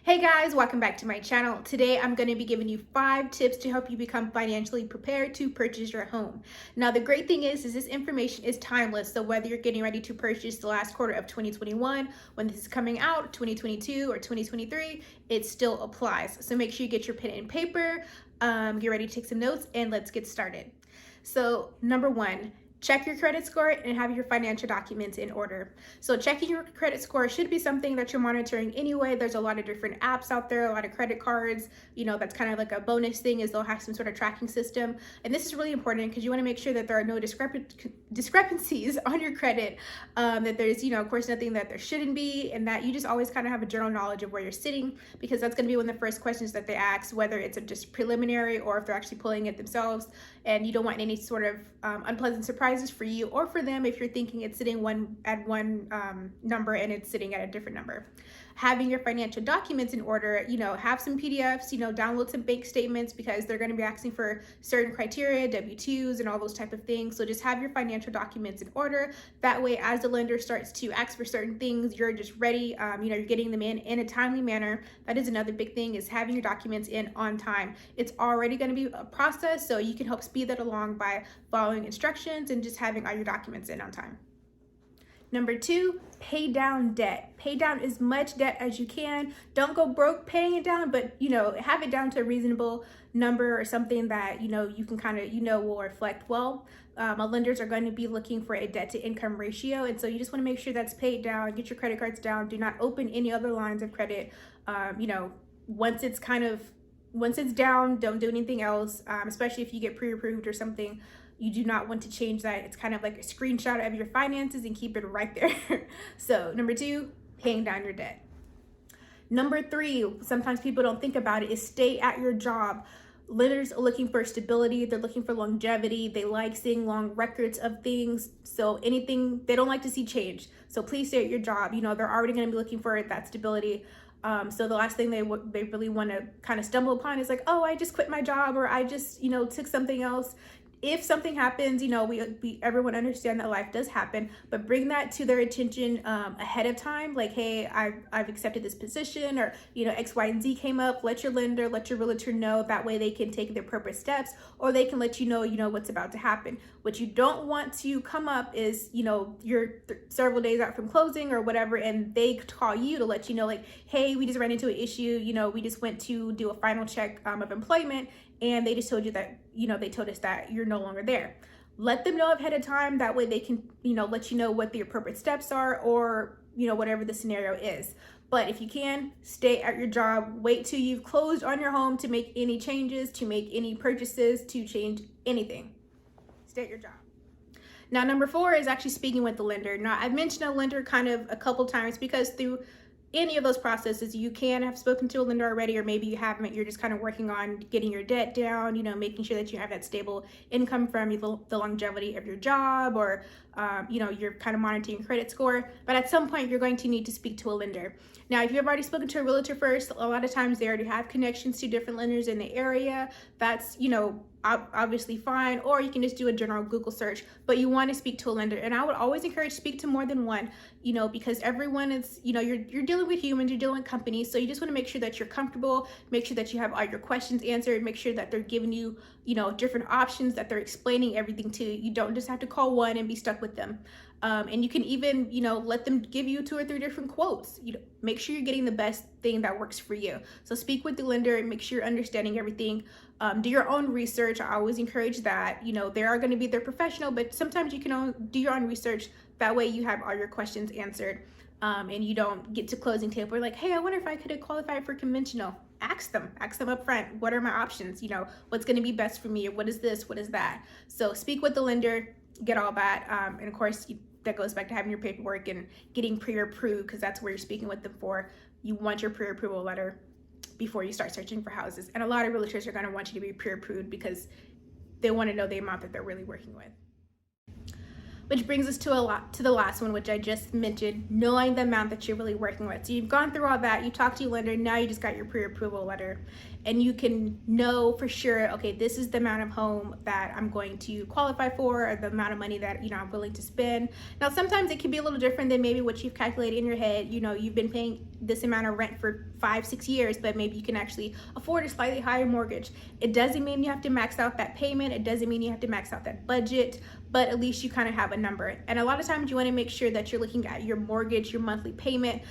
Hey guys, welcome back to my channel. Today I'm going to be giving you 5 tips to help you become financially prepared to purchase your home. Now the great thing is this information is timeless, so whether you're getting ready to purchase the last quarter of 2021, when this is coming out, 2022 or 2023, it still applies. So make sure you get your pen and paper, get ready to take some notes, and let's get started. So number 1, check your credit score and have your financial documents in order. So checking your credit score should be something that you're monitoring anyway. There's a lot of different apps out there, a lot of credit cards, that's kind of like a bonus thing is they'll have some sort of tracking system. And this is really important because you want to make sure that there are no discrepancies on your credit, that there's, of course, nothing that there shouldn't be, and that you just always kind of have a general knowledge of where you're sitting, because that's going to be one of the first questions that they ask, whether it's just preliminary or if they're actually pulling it themselves. And you don't want any sort of unpleasant surprises for you or for them if you're thinking it's sitting at one number and it's sitting at a different number. Having your financial documents in order, have some PDFs, download some bank statements, because they're going to be asking for certain criteria, W-2s and all those type of things. So just have your financial documents in order. That way, as the lender starts to ask for certain things, you're just ready, you're getting them in a timely manner. That is another big thing, is having your documents in on time. It's already going to be a process, so you can help speed that along by following instructions and just having all your documents in on time. Number 2, pay down debt. Pay down as much debt as you can. Don't go broke paying it down, but have it down to a reasonable number or something that you can kind of will reflect well. Lenders are going to be looking for a debt to income ratio, and so you just want to make sure that's paid down. Get your credit cards down. Do not open any other lines of credit. Once it's down, don't do anything else, especially if you get pre-approved or something. You do not want to change that. It's kind of like a screenshot of your finances and keep it right there. So number 2, paying down your debt. Number 3, sometimes people don't think about it, is stay at your job. Lenders are looking for stability. They're looking for longevity. They like seeing long records of things. So they don't like to see change. So please stay at your job. They're already going to be looking for that stability. So the last thing they really want to kind of stumble upon is like, oh, I just quit my job, or I just, took something else. If something happens, everyone understand that life does happen, but bring that to their attention ahead of time. Like, hey, I've accepted this position, or, X, Y, and Z came up. Let your lender, let your realtor know. That way they can take the appropriate steps, or they can let you know, what's about to happen. What you don't want to come up is, you're several days out from closing or whatever, and they call you to let you know, like, hey, we just ran into an issue. We just went to do a final check of employment, and they just told you that, they told us that you're no longer there. Let them know ahead of time. That way they can, let you know what the appropriate steps are, or, whatever the scenario is. But if you can, stay at your job. Wait till you've closed on your home to make any changes, to make any purchases, to change anything. Stay at your job. Now, number 4 is actually speaking with the lender. Now, I've mentioned a lender kind of a couple times, because through any of those processes, you can have spoken to a lender already, or maybe you haven't. You're just kind of working on getting your debt down, making sure that you have that stable income from the longevity of your job, or you're kind of monitoring your credit score. But at some point, you're going to need to speak to a lender. Now, if you've already spoken to a realtor first, a lot of times they already have connections to different lenders in the area. That's, obviously fine, or you can just do a general Google search, but you want to speak to a lender. And I would always encourage speak to more than one, because everyone is, you're dealing with humans, you're dealing with companies. So you just want to make sure that you're comfortable, make sure that you have all your questions answered, make sure that they're giving you, different options, that they're explaining everything to you. You don't just have to call one and be stuck with them. And you can even, let them give you 2 or 3 different quotes. Make sure you're getting the best thing that works for you. So speak with the lender and make sure you're understanding everything. Do your own research. I always encourage that. They are going to be their professional, but sometimes you can do your own research. That way you have all your questions answered. And you don't get to closing table like, hey, I wonder if I could have qualified for conventional. Ask them up front. What are my options? What's going to be best for me? Or what is this? What is that? So speak with the lender, get all that. And of course, that goes back to having your paperwork and getting pre-approved, because that's where you're speaking with them for. You want your pre-approval letter before you start searching for houses. And a lot of realtors are going to want you to be pre-approved because they want to know the amount that they're really working with. Which brings us to the last one, which I just mentioned, knowing the amount that you're really working with. So you've gone through all that, you talked to your lender, now you just got your pre-approval letter, and you can know for sure, okay, this is the amount of home that I'm going to qualify for, or the amount of money that I'm willing to spend. Now sometimes it can be a little different than maybe what you've calculated in your head. You've been this amount of rent for 5-6 years, but maybe you can actually afford a slightly higher mortgage. It doesn't mean you have to max out that payment. It doesn't mean you have to max out that budget, but at least you kind of have a number. And a lot of times you want to make sure that you're looking at your mortgage, your monthly payment.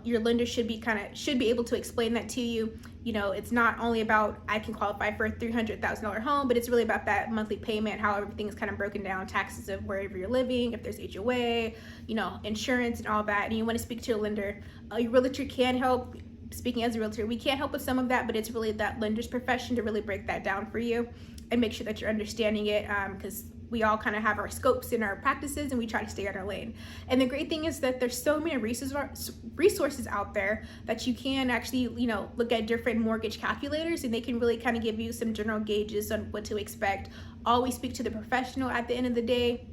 Your lender should be able to explain that to you. You know, it's not only about I can qualify for a $300,000 home, but it's really about that monthly payment, how everything is kind of broken down, taxes of wherever you're living, if there's HOA, you know, insurance and all that. And you want to speak to a lender. Your realtor can help. Speaking as a realtor, we can't help with some of that, but it's really that lender's profession to really break that down for you and make sure that you're understanding it, because we all kind of have our scopes in our practices and we try to stay in our lane. And the great thing is that there's so many resources out there that you can actually, you know, look at different mortgage calculators, and they can really kind of give you some general gauges on what to expect. Always speak to the professional at the end of the day,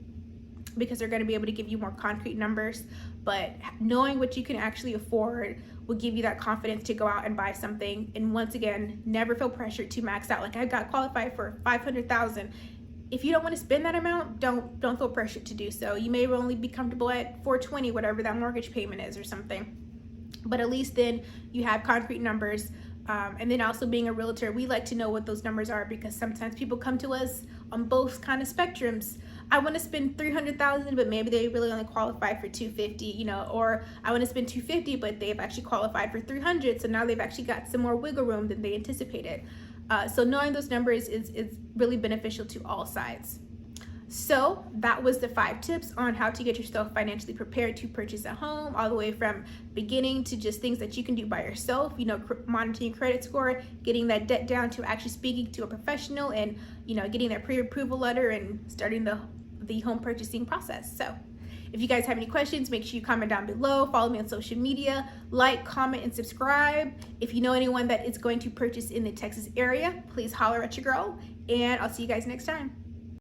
because they're going to be able to give you more concrete numbers. But knowing what you can actually afford will give you that confidence to go out and buy something. And once again, never feel pressured to max out. Like, I got qualified for $500,000. If you don't want to spend that amount, don't feel pressured to do so. You may only be comfortable at $420, whatever that mortgage payment is or something. But at least then you have concrete numbers. And then also, being a realtor, we like to know what those numbers are, because sometimes people come to us on both kind of spectrums. I want to spend $300,000, but maybe they really only qualify for $250, you know, or I want to spend $250, but they've actually qualified for $300, so now they've actually got some more wiggle room than they anticipated. So knowing those numbers is really beneficial to all sides. So that was the 5 tips on how to get yourself financially prepared to purchase a home, all the way from beginning to just things that you can do by yourself, you know, monitoring your credit score, getting that debt down, to actually speaking to a professional and, you know, getting that pre-approval letter and starting the home purchasing process. So if you guys have any questions, make sure you comment down below, follow me on social media, like, comment, and subscribe. If you know anyone that is going to purchase in the Texas area, please holler at your girl, and I'll see you guys next time.